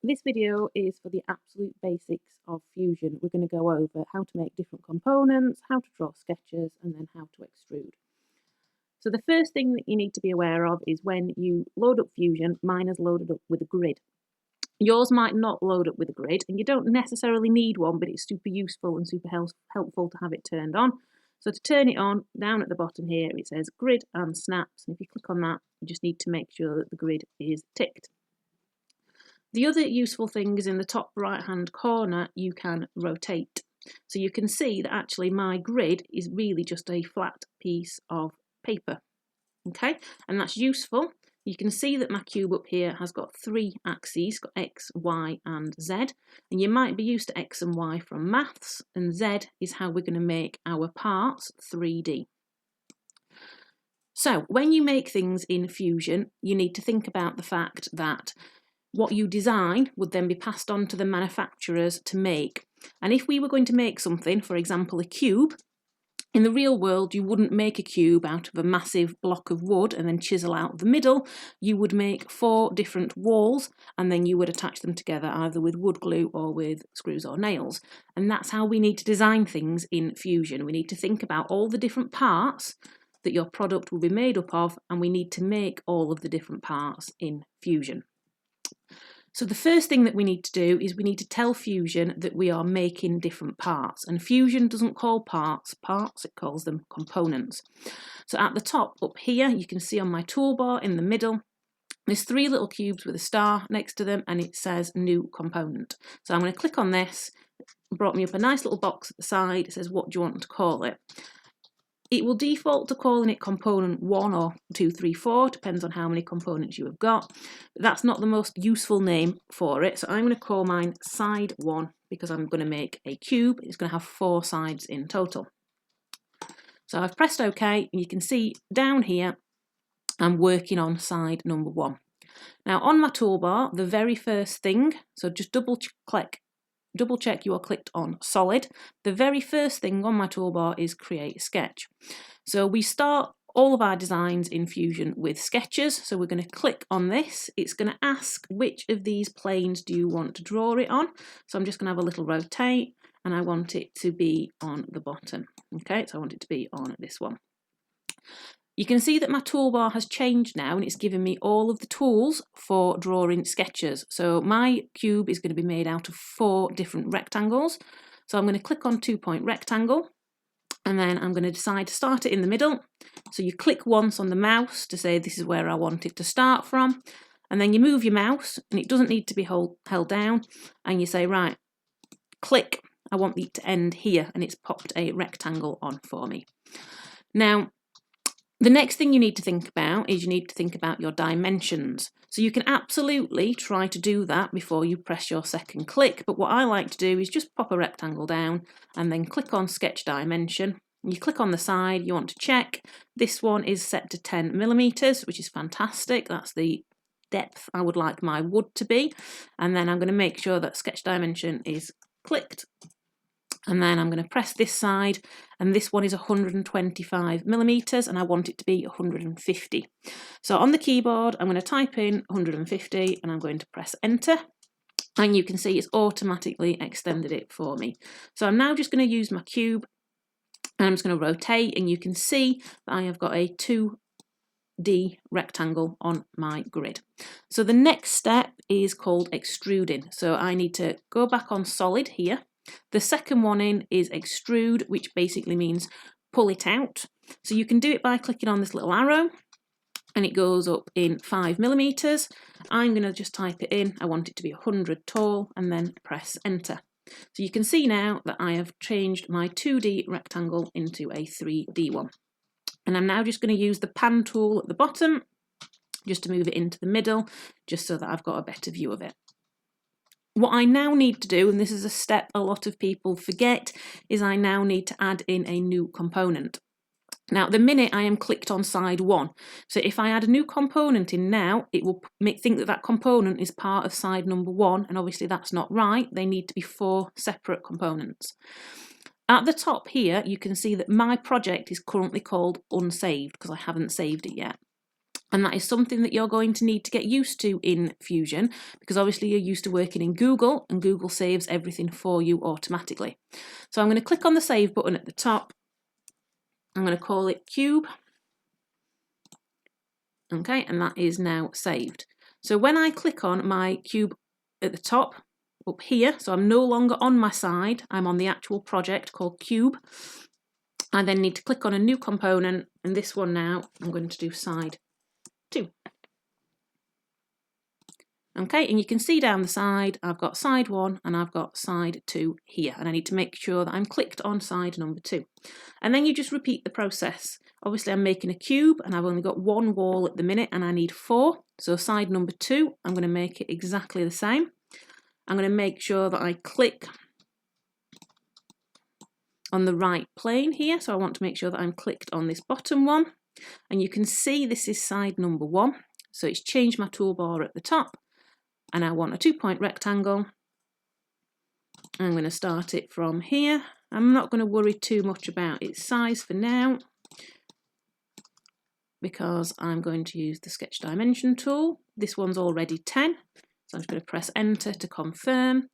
This video is for the absolute basics of Fusion. We're going to go over how to make different components, how to draw sketches, and then how to extrude. So the first thing that you need to be aware of is when you load up Fusion, mine is loaded up with a grid. Yours might not load up with a grid, and you don't necessarily need one, but it's super useful and super helpful to have it turned on. So to turn it on, down at the bottom here, it says grid and snaps. And if you click on that, you just need to make sure that the grid is ticked. The other useful thing is in the top right hand corner you can rotate. So you can see that actually my grid is really just a flat piece of paper. Okay, and that's useful. You can see that my cube up here has got three axes, got X, Y and Z, and you might be used to X and Y from maths, and Z is how we're going to make our parts 3D. So when you make things in Fusion, you need to think about the fact that what you design would then be passed on to the manufacturers to make. And if we were going to make something, for example a cube, in the real world you wouldn't make a cube out of a massive block of wood and then chisel out the middle. You would make 4 different walls and then you would attach them together either with wood glue or with screws or nails. And that's how we need to design things in Fusion. We need to think about all the different parts that your product will be made up of, and we need to make all of the different parts in Fusion. So the first thing that we need to do is we need to tell Fusion that we are making different parts, and Fusion doesn't call parts, it calls them components. So at the top up here you can see on my toolbar in the middle there's 3 little cubes with a star next to them and it says new component. So I'm going to click on this. It brought me up a nice little box at the side. It says what do you want to call it. It will default to calling it component 1 or 2, 3, 4, depends on how many components you have got. But that's not the most useful name for it, so I'm going to call mine side 1 because I'm going to make a cube. It's going to have 4 sides in total. So I've pressed OK, and you can see down here I'm working on side number 1. Now on my toolbar, the very first thing, so just double check you are clicked on solid. The very first thing on my toolbar is create sketch. So we start all of our designs in Fusion with sketches. So we're going to click on this. It's going to ask which of these planes do you want to draw it on. So I'm just going to have a little rotate and I want it to be on the bottom. Okay, so I want it to be on this one. You can see that my toolbar has changed now and it's given me all of the tools for drawing sketches. So my cube is going to be made out of 4 different rectangles. So I'm going to click on 2-point rectangle and then I'm going to decide to start it in the middle. So you click once on the mouse to say this is where I want it to start from, and then you move your mouse and it doesn't need to be held down, and you say right, click, I want it to end here, and it's popped a rectangle on for me. Now the next thing you need to think about is you need to think about your dimensions. So you can absolutely try to do that before you press your second click, but what I like to do is just pop a rectangle down and then click on sketch dimension. You click on the side, you want to check. This one is set to 10 millimeters, which is fantastic. That's the depth I would like my wood to be. And then I'm going to make sure that sketch dimension is clicked. And then I'm going to press this side, and this one is 125 millimeters and I want it to be 150. So on the keyboard I'm going to type in 150 and I'm going to press enter, and you can see it's automatically extended it for me. So I'm now just going to use my cube and I'm just going to rotate, and you can see that I have got a 2D rectangle on my grid. So the next step is called extruding. So I need to go back on solid here. The second one in is extrude, which basically means pull it out. So you can do it by clicking on this little arrow and it goes up in 5 millimeters. I'm going to just type it in. I want it to be 100 tall and then press enter. So you can see now that I have changed my 2D rectangle into a 3D one. And I'm now just going to use the pan tool at the bottom just to move it into the middle, just so that I've got a better view of it. What I now need to do, and this is a step a lot of people forget, is I now need to add in a new component. Now at the minute I am clicked on side 1, so if I add a new component in now, it will think that that component is part of side number 1, and obviously that's not right. They need to be 4 separate components. At the top here you can see that my project is currently called unsaved because I haven't saved it yet. And that is something that you're going to need to get used to in Fusion, because obviously you're used to working in Google, and Google saves everything for you automatically. So I'm going to click on the Save button at the top. I'm going to call it Cube. Okay, and that is now saved. So when I click on my cube at the top, up here, so I'm no longer on my side, I'm on the actual project called Cube. I then need to click on a new component, and this one now, I'm going to do side 2. Okay, and you can see down the side, I've got side 1 and I've got side 2 here, and I need to make sure that I'm clicked on side number 2. And then you just repeat the process. Obviously I'm making a cube and I've only got 1 wall at the minute and I need 4. So side number 2, I'm going to make it exactly the same. I'm going to make sure that I click on the right plane here. So I want to make sure that I'm clicked on this bottom one. And you can see this is side number 1. So it's changed my toolbar at the top. And I want a 2-point rectangle. I'm going to start it from here. I'm not going to worry too much about its size for now, because I'm going to use the sketch dimension tool. This one's already 10, so I'm just going to press enter to confirm.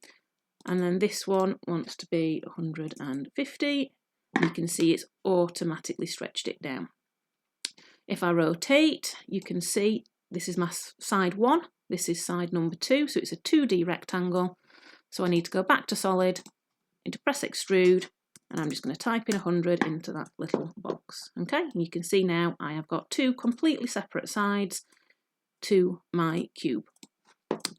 And then this one wants to be 150. You can see it's automatically stretched it down. If I rotate, you can see this is my side 1. This is side number 2, so it's a 2D rectangle. So I need to go back to solid, into press extrude, and I'm just going to type in 100 into that little box. Okay, and you can see now I have got 2 completely separate sides to my cube.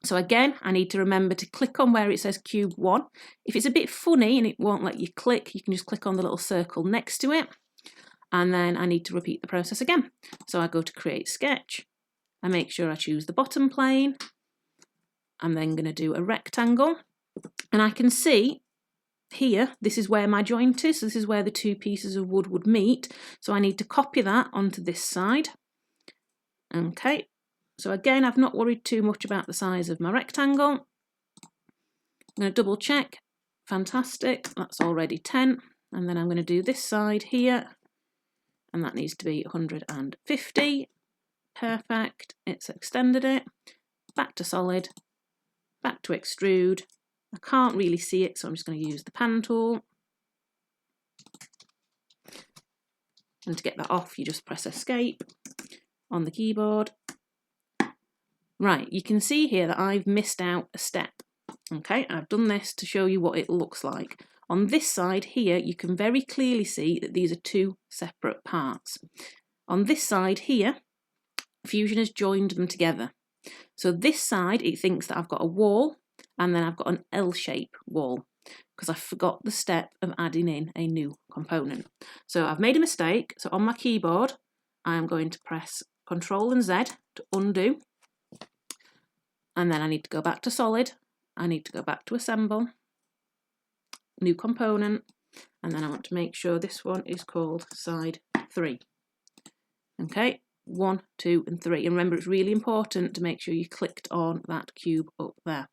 So again, I need to remember to click on where it says cube 1. If it's a bit funny and it won't let you click, you can just click on the little circle next to it. And then I need to repeat the process again. So I go to create sketch. I make sure I choose the bottom plane. I'm then going to do a rectangle, and I can see here, this is where my joint is. So this is where the 2 pieces of wood would meet. So I need to copy that onto this side. Okay, so again, I've not worried too much about the size of my rectangle. I'm going to double check. Fantastic, that's already 10. And then I'm going to do this side here, and that needs to be 150. Perfect, it's extended it. Back to solid, back to extrude. I can't really see it, so I'm just going to use the pan tool. And to get that off, you just press escape on the keyboard. Right, you can see here that I've missed out a step. Okay, I've done this to show you what it looks like. On this side here, you can very clearly see that these are 2 separate parts. On this side here, Fusion has joined them together. So this side, it thinks that I've got a wall, and then I've got an L-shape wall, because I forgot the step of adding in a new component. So I've made a mistake. So on my keyboard, I am going to press Ctrl and Z to undo. And then I need to go back to solid. I need to go back to assemble, new component, and then I want to make sure this one is called side 3. Okay, 1, 2, and 3. And remember, it's really important to make sure you clicked on that cube up there.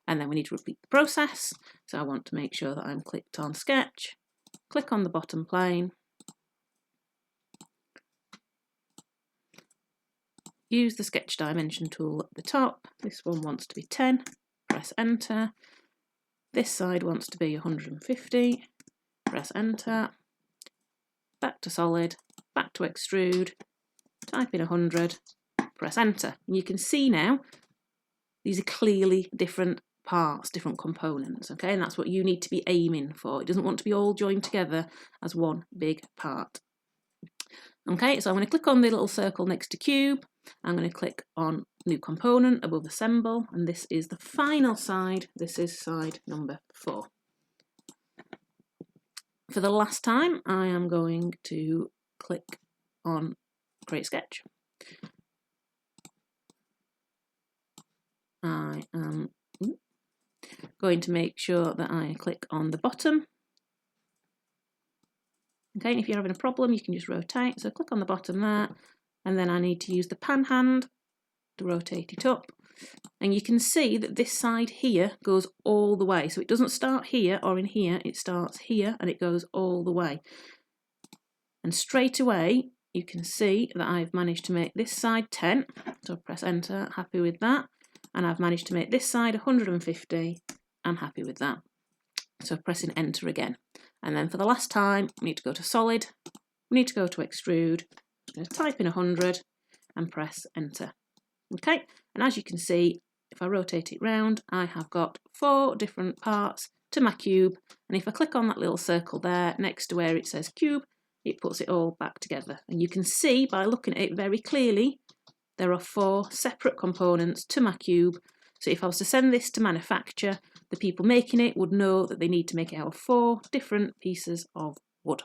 And then we need to repeat the process. So I want to make sure that I'm clicked on sketch, click on the bottom plane, use the sketch dimension tool at the top. This one wants to be 10, press enter. This side wants to be 150, press enter. Back to solid, back to extrude, type in 100, press enter. And you can see now these are clearly different parts, different components, okay? And that's what you need to be aiming for. It doesn't want to be all joined together as one big part. Okay, so I'm going to click on the little circle next to cube. I'm going to click on new component above assemble, and this is the final side. This is side number 4. For the last time, I am going to click on create sketch. I am going to make sure that I click on the bottom. Okay, and if you're having a problem, you can just rotate. So click on the bottom there, and then I need to use the pan hand to rotate it up. And you can see that this side here goes all the way. So it doesn't start here or in here, it starts here and it goes all the way. And straight away, you can see that I've managed to make this side 10, so press enter, happy with that, and I've managed to make this side 150, I'm happy with that. So pressing enter again. And then for the last time, we need to go to solid, we need to go to extrude, I'm going to type in 100 and press enter. Okay, and as you can see, if I rotate it round, I have got 4 different parts to my cube, and if I click on that little circle there next to where it says cube, it puts it all back together. And you can see by looking at it very clearly, there are 4 separate components to my cube. So if I was to send this to manufacture, the people making it would know that they need to make it out of 4 different pieces of wood.